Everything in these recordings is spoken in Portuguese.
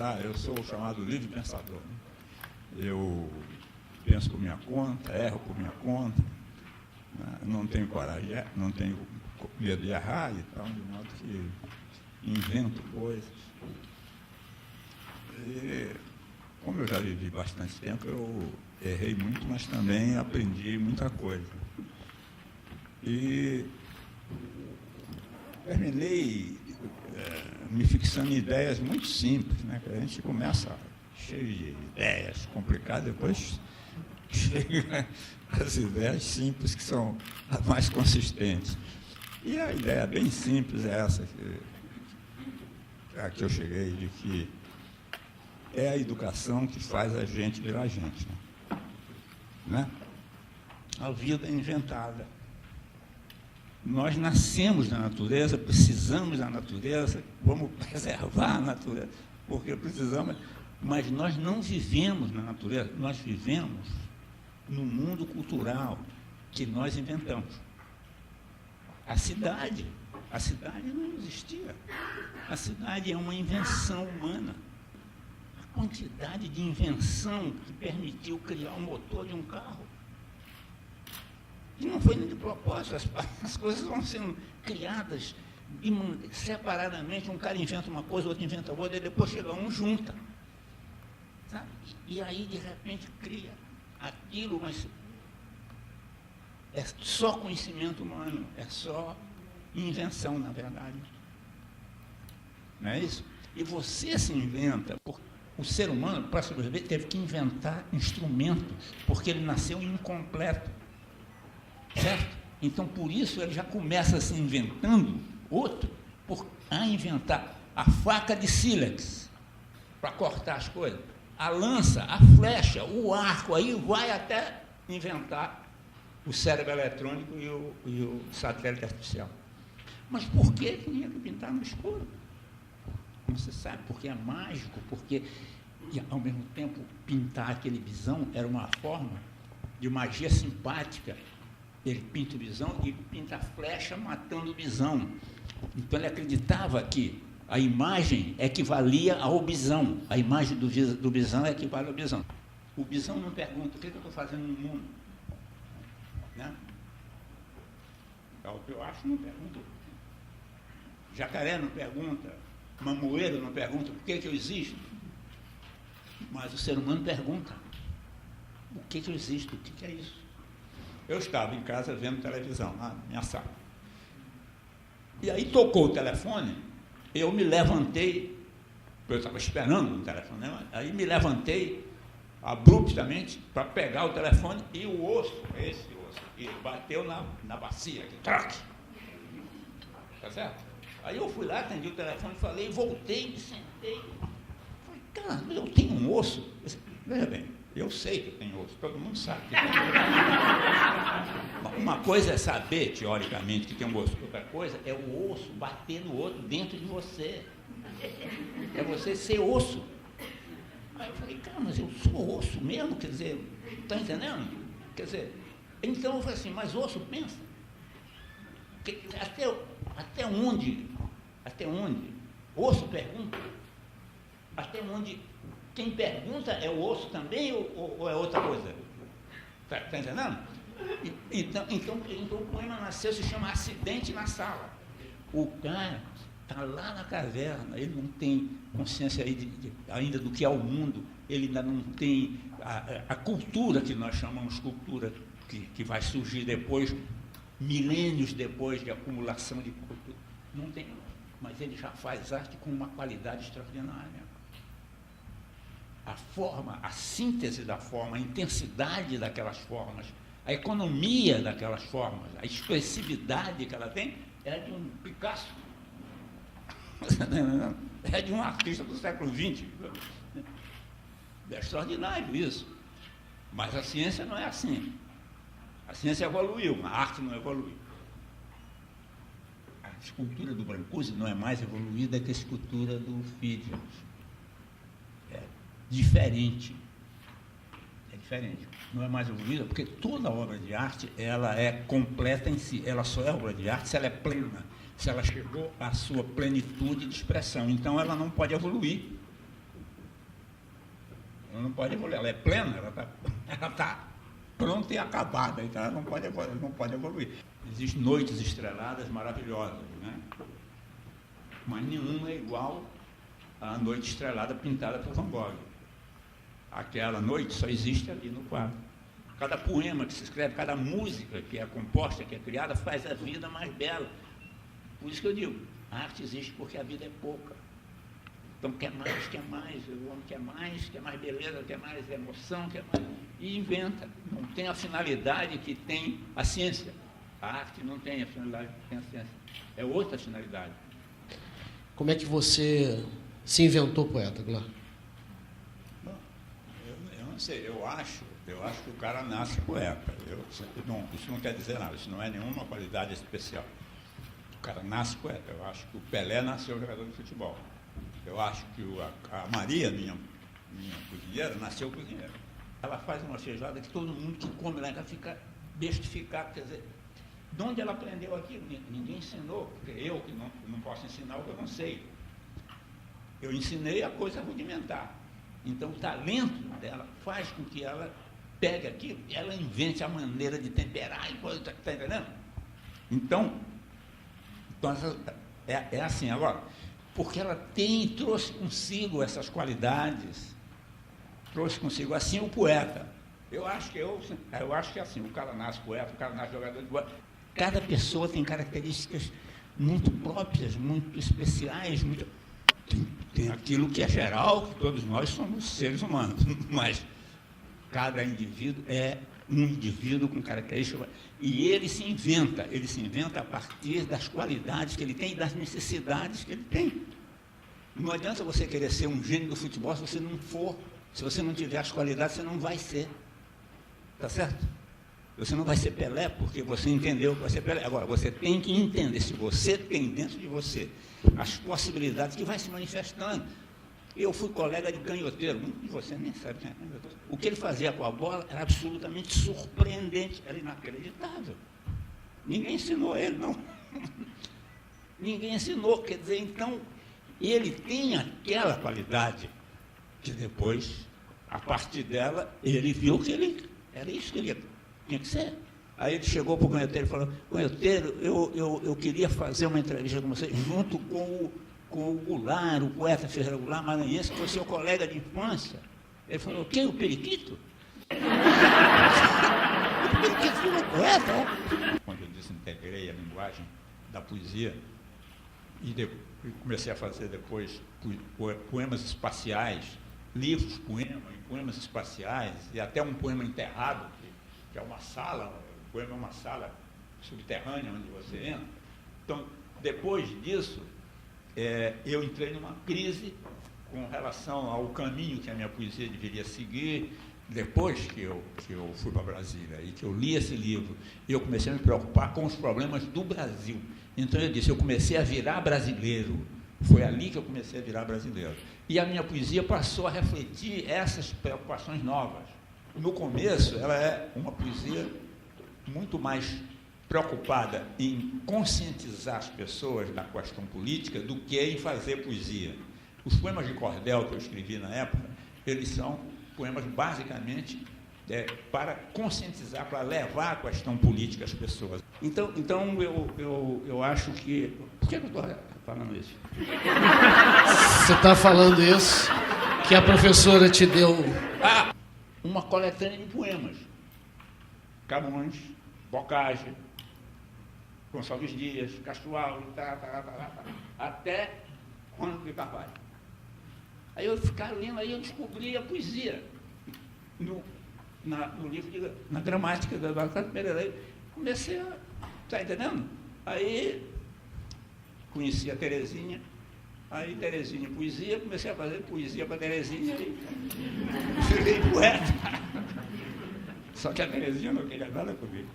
inventar, eu sou o chamado livre pensador. Né? Eu penso por minha conta, erro por minha conta, né? Não tenho coragem, não tenho medo de errar e tal, de modo que invento coisas. E, como eu já vivi bastante tempo, eu errei muito, mas também aprendi muita coisa. E terminei me fixando em ideias muito simples, né? Que a gente começa cheio de ideias complicadas, depois chega às ideias simples, que são as mais consistentes. E a ideia bem simples é essa, a que eu cheguei, de que é a educação que faz a gente virar gente. Né? A vida é inventada. Nós nascemos na natureza, precisamos da natureza, vamos preservar a natureza, porque precisamos, mas nós não vivemos na natureza, nós vivemos no mundo cultural que nós inventamos. A cidade não existia. A cidade é uma invenção humana. A quantidade de invenção que permitiu criar o motor de um carro. E não foi nem de propósito, as coisas vão sendo criadas separadamente, um cara inventa uma coisa, outro inventa outra, e depois chega um junta. Sabe? E aí, de repente, cria aquilo, mas é só conhecimento humano, é só invenção, na verdade. Não é isso? E você se inventa, porque o ser humano, para sobreviver, teve que inventar instrumentos, porque ele nasceu incompleto. Certo? Então, por isso, ele já começa se inventando outro, a inventar a faca de sílex, para cortar as coisas, a lança, a flecha, o arco, aí vai até inventar o cérebro eletrônico e o satélite artificial. Mas por que tinha que pintar no escuro? Não se sabe, porque é mágico, porque, e, ao mesmo tempo, pintar aquele bisão era uma forma de magia simpática. Ele pinta o bisão e pinta a flecha matando o bisão. Então, ele acreditava que a imagem equivalia ao bisão. A imagem do bisão equivale ao bisão. O bisão não pergunta, o que eu estou fazendo no mundo? Né? É o que eu acho, não pergunta. Jacaré não pergunta. Mamoeiro não pergunta por que eu existo. Mas o ser humano pergunta. O que eu existo? O que é isso? Eu estava em casa vendo televisão, na minha sala. E aí tocou o telefone, eu me levantei, eu estava esperando o telefonema, aí me levantei abruptamente para pegar o telefone e o osso, esse osso aqui, bateu na bacia, aqui, traque. Tá certo? Aí eu fui lá, atendi o telefone, falei, voltei, me sentei. Falei, cara, eu tenho um osso. Veja bem, eu sei que tem osso, todo mundo sabe que tem osso. Uma coisa é saber, teoricamente, que tem um osso, outra coisa é o osso bater no outro dentro de você. É você ser osso. Aí eu falei, cara, mas eu sou osso mesmo, quer dizer, está entendendo? Quer dizer, então eu falei assim, mas osso pensa. Até onde? Osso pergunta? Até onde? Quem pergunta é o osso também ou é outra coisa? Está entendendo? Então o poema nasceu, se chama Acidente na Sala. O cara está lá na caverna, ele não tem consciência ainda do que é o mundo, ele ainda não tem a cultura que nós chamamos cultura, que vai surgir depois, milênios depois de acumulação de cultura. Não tem, mas ele já faz arte com uma qualidade extraordinária. A forma, a síntese da forma, a intensidade daquelas formas, a economia daquelas formas, a expressividade que ela tem, é de um Picasso. É de um artista do século XX. É extraordinário isso. Mas a ciência não é assim. A ciência evoluiu, a arte não evoluiu. A escultura do Brancusi não é mais evoluída que a escultura do Phidias. É diferente. É diferente. Não é mais evoluída porque toda obra de arte ela é completa em si. Ela só é obra de arte se ela é plena, se ela chegou à sua plenitude de expressão. Então, ela não pode evoluir. não pode evoluir. Ela é plena, ela tá pronta e acabada, então ela não pode evoluir. Existem noites estreladas maravilhosas, né? Mas nenhuma é igual à noite estrelada pintada por Van Gogh. Aquela noite só existe ali no quadro. Cada poema que se escreve, cada música que é composta, que é criada, faz a vida mais bela. Por isso que eu digo, a arte existe porque a vida é pouca. Então quer mais, o homem quer mais beleza, quer mais emoção, quer mais, e inventa. Não tem a finalidade que tem a ciência. A arte não tem a finalidade que tem a ciência. É outra finalidade. Como é que você se inventou poeta, Goulart? Eu não sei, eu acho que o cara nasce poeta. Isso não quer dizer nada, isso não é nenhuma qualidade especial. O cara nasce poeta. Eu acho que o Pelé nasceu jogador de futebol. Eu acho que a Maria, minha cozinheira, nasceu cozinheira. Ela faz uma feijoada que todo mundo que come lá fica bestificado. Quer dizer, de onde ela aprendeu aquilo? Ninguém ensinou, porque eu que não posso ensinar o que eu não sei. Eu ensinei a coisa rudimentar. Então, o talento dela faz com que ela pegue aquilo e ela invente a maneira de temperar e coisa, está entendendo? Então é assim. Agora, porque ela trouxe consigo essas qualidades, trouxe consigo, assim, o poeta. Eu acho que é assim, o cara nasce poeta, o cara nasce jogador de bola. Cada pessoa tem características muito próprias, muito especiais, tem aquilo que é geral, que todos nós somos seres humanos, mas cada indivíduo é um indivíduo com características, e ele se inventa a partir das qualidades que ele tem e das necessidades que ele tem. Não adianta você querer ser um gênio do futebol se você não for, se você não tiver as qualidades, você não vai ser. Está certo? Você não vai ser Pelé porque você entendeu que vai ser Pelé. Agora, você tem que entender, se você tem dentro de você as possibilidades que vai se manifestando. Eu fui colega de canhoteiro, muitos de vocês nem sabem quem é canhoteiro. O que ele fazia com a bola era absolutamente surpreendente, era inacreditável. Ninguém ensinou ele, não. Ninguém ensinou, quer dizer, então, ele tem aquela qualidade que depois, a partir dela, ele viu que era isso que ele tinha que ser. Aí ele chegou para o canhoteiro e falou: canhoteiro, eu queria fazer uma entrevista com você junto com o Goulart, o poeta Ferreira Goulart Maranhense, que foi seu colega de infância. Ele falou: o quê? O Periquito? O Periquito foi um poeta, é? Quando eu desintegrei a linguagem da poesia e comecei a fazer depois poemas espaciais, livros, poemas espaciais, e até um poema enterrado, que é uma sala, o poema é uma sala subterrânea onde você entra. Então, depois disso, eu entrei numa crise com relação ao caminho que a minha poesia deveria seguir. Depois que eu fui para Brasília e que eu li esse livro, eu comecei a me preocupar com os problemas do Brasil. Então eu disse, eu comecei a virar brasileiro. Foi ali que eu comecei a virar brasileiro. E a minha poesia passou a refletir essas preocupações novas. No começo, ela é uma poesia muito mais preocupada em conscientizar as pessoas da questão política do que em fazer poesia. Os poemas de cordel que eu escrevi na época, eles são poemas basicamente para conscientizar, para levar a questão política às pessoas. Então eu acho que... Por que eu estou falando isso? Você está falando isso que a professora te deu... Uma coletânea de poemas. Camões, Boccaccio, Gonçalves Dias, Castro Alves, até Juan de Carvalho. Aí eu ficava lendo, aí eu descobri a poesia no livro, na gramática da Barca Pereira. Comecei a... Está entendendo? Aí conheci a Terezinha, aí Terezinha poesia, comecei a fazer poesia para Terezinha e virei poeta. Só que a Terezinha não queria nada comigo.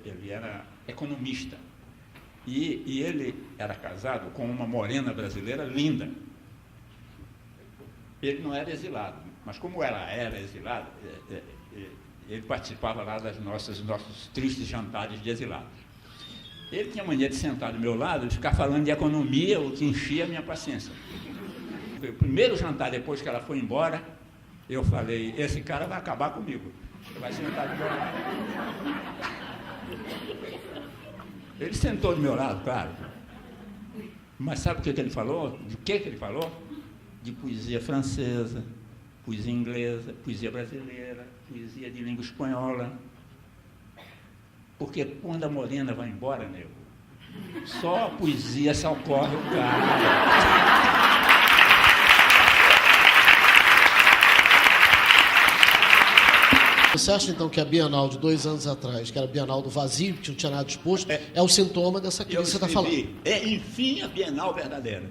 Ele era economista e ele era casado com uma morena brasileira linda. Ele não era exilado, mas como ela era exilada, ele participava lá dos nossos tristes jantares de exilados. Ele tinha mania de sentar do meu lado e ficar falando de economia, o que enchia a minha paciência. foi o primeiro jantar depois que ela foi embora, eu falei, esse cara vai acabar comigo. Ele vai sentar do meu lado. Ele sentou do meu lado, claro. Mas sabe o que ele falou? De que ele falou? De poesia francesa, poesia inglesa, poesia brasileira, poesia de língua espanhola. Porque quando a morena vai embora, nego, só a poesia se ocorre o cara. Você acha, então, que a Bienal de 2 anos atrás, que era a Bienal do vazio, que não tinha nada exposto, é o sintoma dessa crise que você está falando? Enfim, a Bienal verdadeira.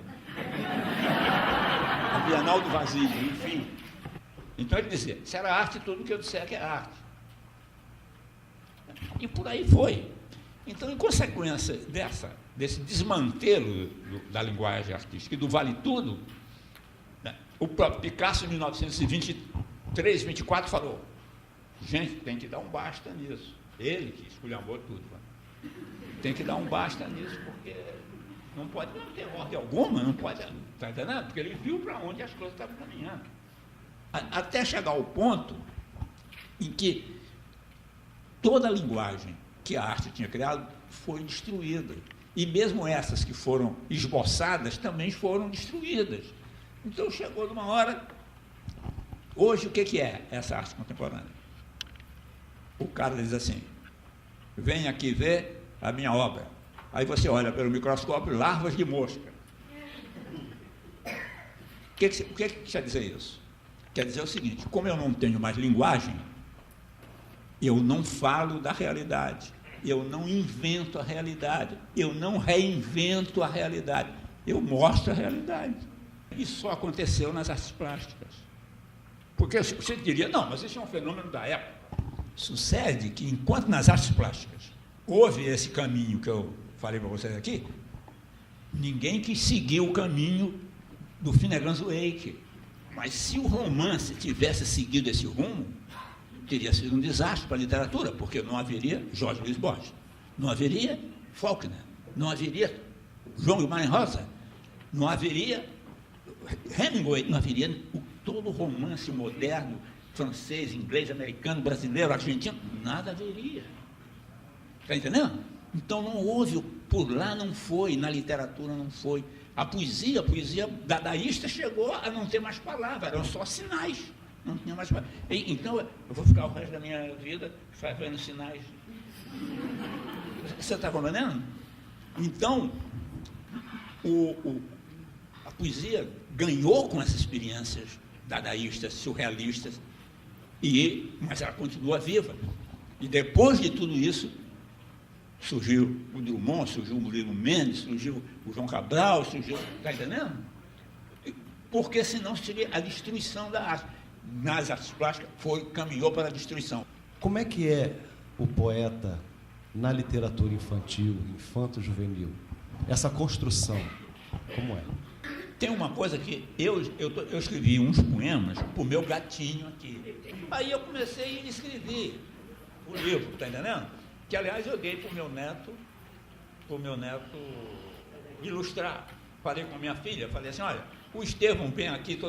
A Bienal do vazio, enfim. Então ele dizia, se era arte, tudo que eu disser que é arte. E por aí foi. Então, em consequência desse desmantelo da linguagem artística e do vale tudo, né, o próprio Picasso, em 1923, 24, falou, gente, tem que dar um basta nisso. Ele que esculhambou tudo. Né? Tem que dar um basta nisso, porque não pode não ter ordem alguma, não pode, está entendendo? Porque ele viu para onde as coisas estavam caminhando. Até chegar ao ponto em que toda a linguagem que a arte tinha criado foi destruída. E mesmo essas que foram esboçadas também foram destruídas. Então chegou numa hora... Hoje, o que é essa arte contemporânea? O cara diz assim, vem aqui ver a minha obra. Aí você olha pelo microscópio, larvas de mosca. O que quer dizer isso? Quer dizer o seguinte, como eu não tenho mais linguagem, eu não falo da realidade, eu não invento a realidade, eu não reinvento a realidade, eu mostro a realidade. Isso só aconteceu nas artes plásticas. Porque você diria, não, mas isso é um fenômeno da época. Sucede que, enquanto nas artes plásticas houve esse caminho que eu falei para vocês aqui, ninguém quis seguir o caminho do Finnegan's Wake. Mas se o romance tivesse seguido esse rumo, teria sido um desastre para a literatura, porque não haveria Jorge Luiz Borges, não haveria Faulkner, não haveria João Guimarães Rosa, não haveria Hemingway, não haveria todo o romance moderno, francês, inglês, americano, brasileiro, argentino, nada haveria. Está entendendo? Então não houve, por lá não foi, na literatura não foi. A poesia dadaísta chegou a não ter mais palavras, eram só sinais. Não tinha mais palavras. Então, eu vou ficar o resto da minha vida fazendo sinais. Você está compreendendo? Então, a poesia ganhou com essas experiências dadaístas, surrealistas, mas ela continua viva. E depois de tudo isso, surgiu o Drummond, surgiu o Murilo Mendes, surgiu o João Cabral, está entendendo? Porque senão seria a destruição da arte. Nas artes plásticas, caminhou para a destruição. Como é que é o poeta na literatura infantil, infanto-juvenil? Essa construção, como é? Tem uma coisa que eu escrevi uns poemas para o meu gatinho aqui. Aí eu comecei e escrevi o livro, está entendendo? Que, aliás, eu dei para o meu neto ilustrar. Falei com a minha filha, falei assim, olha, o Estevão vem aqui,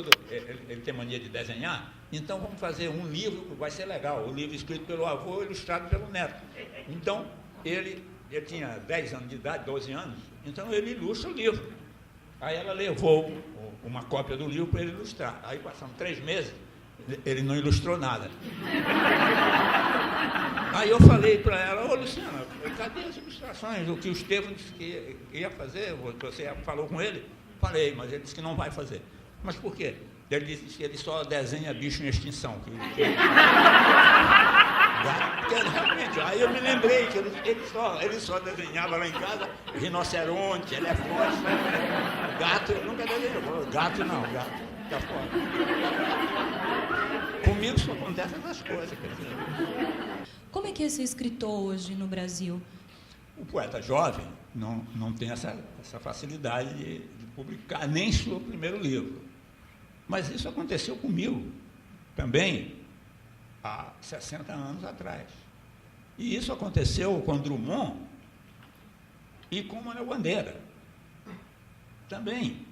ele tem mania de desenhar, então vamos fazer um livro, vai ser legal, o livro escrito pelo avô, ilustrado pelo neto. Então, ele tinha 10 anos de idade, 12 anos, então ele ilustra o livro. Aí ela levou uma cópia do livro para ele ilustrar. Aí passamos 3 meses, ele não ilustrou nada. Aí eu falei para ela, ô Luciana, cadê as ilustrações? O que o Estevão disse que ia fazer, você falou com ele? Falei, mas ele disse que não vai fazer. Mas por quê? Ele disse que ele só desenha bicho em extinção. Realmente, aí eu me lembrei que ele só desenhava lá em casa rinoceronte, elefante, gato, ele nunca desenhou. Gato não, gato está fora. Comigo só acontecem essas coisas. Quer dizer. Como é que é ser escritor hoje no Brasil? O poeta jovem não tem essa facilidade de publicar nem seu primeiro livro. Mas isso aconteceu comigo também há 60 anos atrás. E isso aconteceu com Drummond e com Manuel Bandeira também.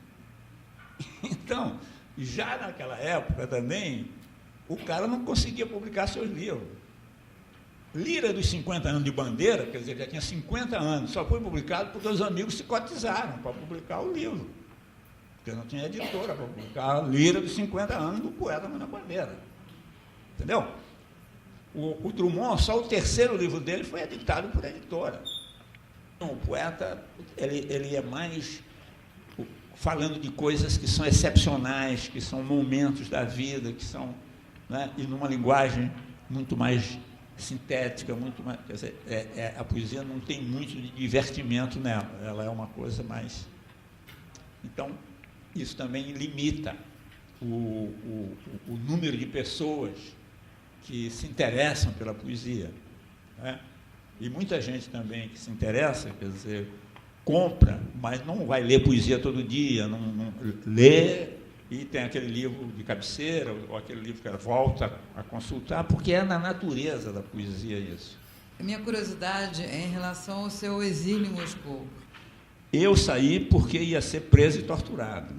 Então, já naquela época também, o cara não conseguia publicar seus livros. Lira dos 50 anos de Bandeira, quer dizer, já tinha 50 anos, só foi publicado porque os amigos se cotizaram para publicar o livro. Porque não tinha editora para publicar a Lira dos 50 anos do poeta Manuel Bandeira. Entendeu? O Drummond, só o terceiro livro dele foi editado por editora. O poeta, ele é mais falando de coisas que são excepcionais, que são momentos da vida, que são, né, e numa linguagem muito mais sintética, muito mais, quer dizer, a poesia não tem muito de divertimento nela, ela é uma coisa mais... Então, isso também limita o número de pessoas que se interessam pela poesia, né? E muita gente também que se interessa, quer dizer, compra, mas não vai ler poesia todo dia, não lê e tem aquele livro de cabeceira, ou aquele livro que ela volta a consultar, porque é na natureza da poesia isso. A minha curiosidade é em relação ao seu exílio em Moscou. Eu saí porque ia ser preso e torturado,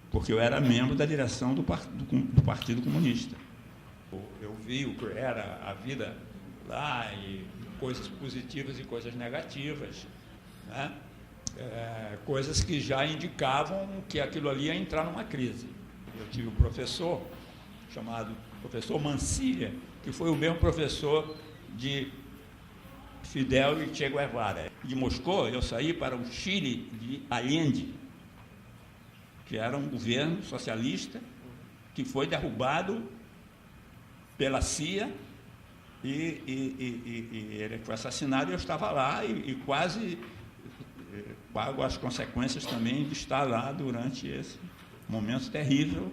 porque eu era membro da direção do Partido Comunista. Eu vi o que era a vida lá, e coisas positivas e coisas negativas, né? Coisas que já indicavam que aquilo ali ia entrar numa crise. Eu tive um professor chamado professor Mancilla, que foi o mesmo professor de Fidel e Che Guevara. De Moscou, eu saí para o Chile de Allende, que era um governo socialista que foi derrubado pela CIA, e ele foi assassinado, e eu estava lá e quase pago as consequências também de estar lá durante esse momento terrível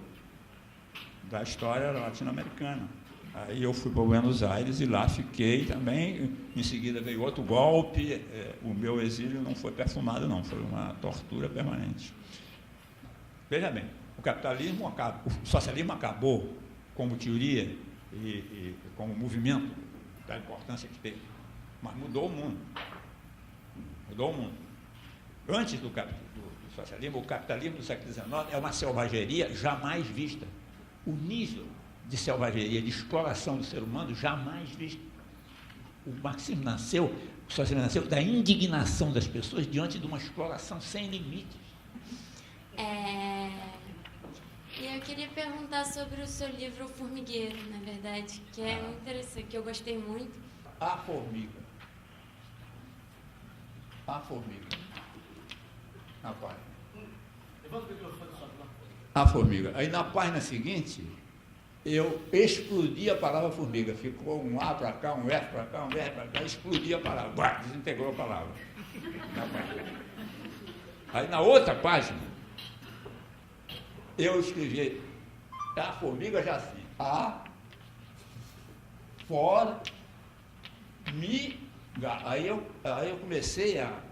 da história latino-americana. Aí eu fui para Buenos Aires e lá fiquei também. Em seguida veio outro golpe. O meu exílio não foi perfumado, não, foi uma tortura permanente. Veja bem, o socialismo acabou como teoria e como movimento, da importância que teve, mas mudou o mundo. Mudou o mundo. Antes do socialismo, o capitalismo do século XIX é uma selvageria jamais vista. O nível de selvageria, de exploração do ser humano, jamais visto. O marxismo nasceu, o socialismo nasceu da indignação das pessoas diante de uma exploração sem limites. E eu queria perguntar sobre o seu livro O Formigueiro, na verdade, que é muito interessante, que eu gostei muito. A Formiga. A Formiga. Na página. A Formiga. Aí na página seguinte, eu explodi a palavra formiga. Ficou um A para cá, um F para cá, um R para cá, explodi a palavra. Desintegrou a palavra. Aí na outra página, eu escrevi a formiga já assim, aí eu comecei a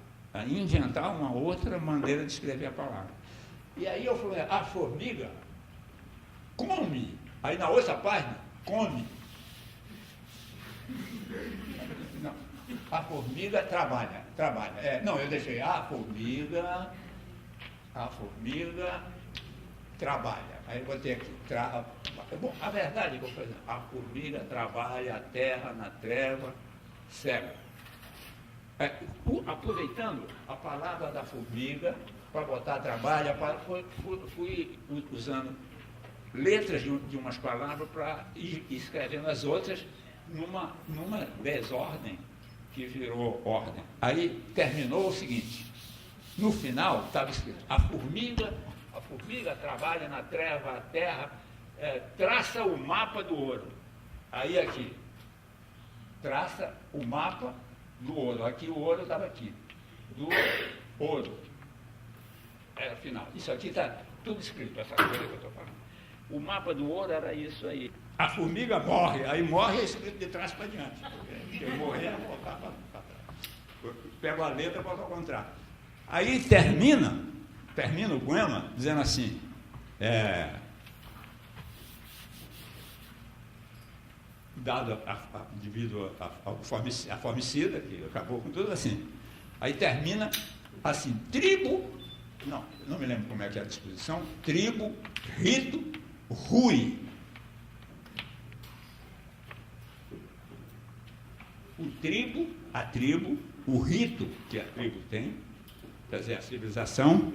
inventar uma outra maneira de escrever a palavra. E aí eu falei, a formiga come. Aí na outra página, come. Não, a formiga trabalha. Não, eu deixei a formiga trabalha. Aí eu botei aqui, bom, a verdade é que eu falei, a formiga trabalha a terra na treva, cega. Aproveitando a palavra da formiga para botar trabalho, fui usando letras de umas palavras para ir escrevendo as outras numa desordem que virou ordem. Aí terminou o seguinte, no final estava escrito, a formiga trabalha na treva, a terra, traça o mapa do ouro. Aí aqui, traça o mapa do ouro. Aqui o ouro estava aqui. Do ouro. Era final. Isso aqui está tudo escrito, essa coisa que eu estou falando. O mapa do ouro era isso aí. A formiga morre, aí morre é escrito de trás para diante. Porque morrer é voltar para trás. Pego a letra e boto ao contrário. Aí termina o poema dizendo assim, dado devido à formicida, que acabou com tudo assim. Aí termina assim, tribo não me lembro como é que é a disposição, tribo, rito, rui. A tribo, o rito que a tribo tem, quer dizer, a civilização,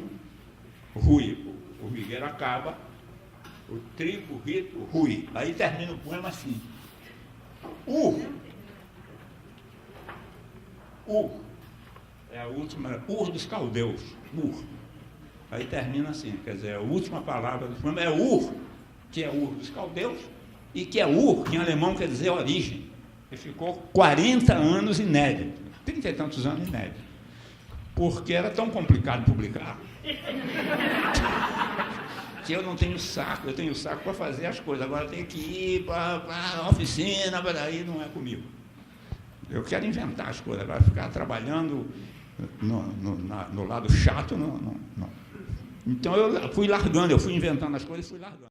rui, o formigueiro acaba, o tribo, rito, rui. Aí termina o poema assim. É a última, dos caldeus, Aí termina assim, quer dizer, a última palavra do poema é que é dos caldeus, e que é que em alemão quer dizer origem. E ficou 40 anos inédito, 30 e tantos anos inédito, porque era tão complicado publicar que eu não tenho saco, eu tenho saco para fazer as coisas, agora eu tenho que ir para a oficina, aí não é comigo. Eu quero inventar as coisas, agora ficar trabalhando no lado chato, não. Então eu fui largando, eu fui inventando as coisas e fui largando.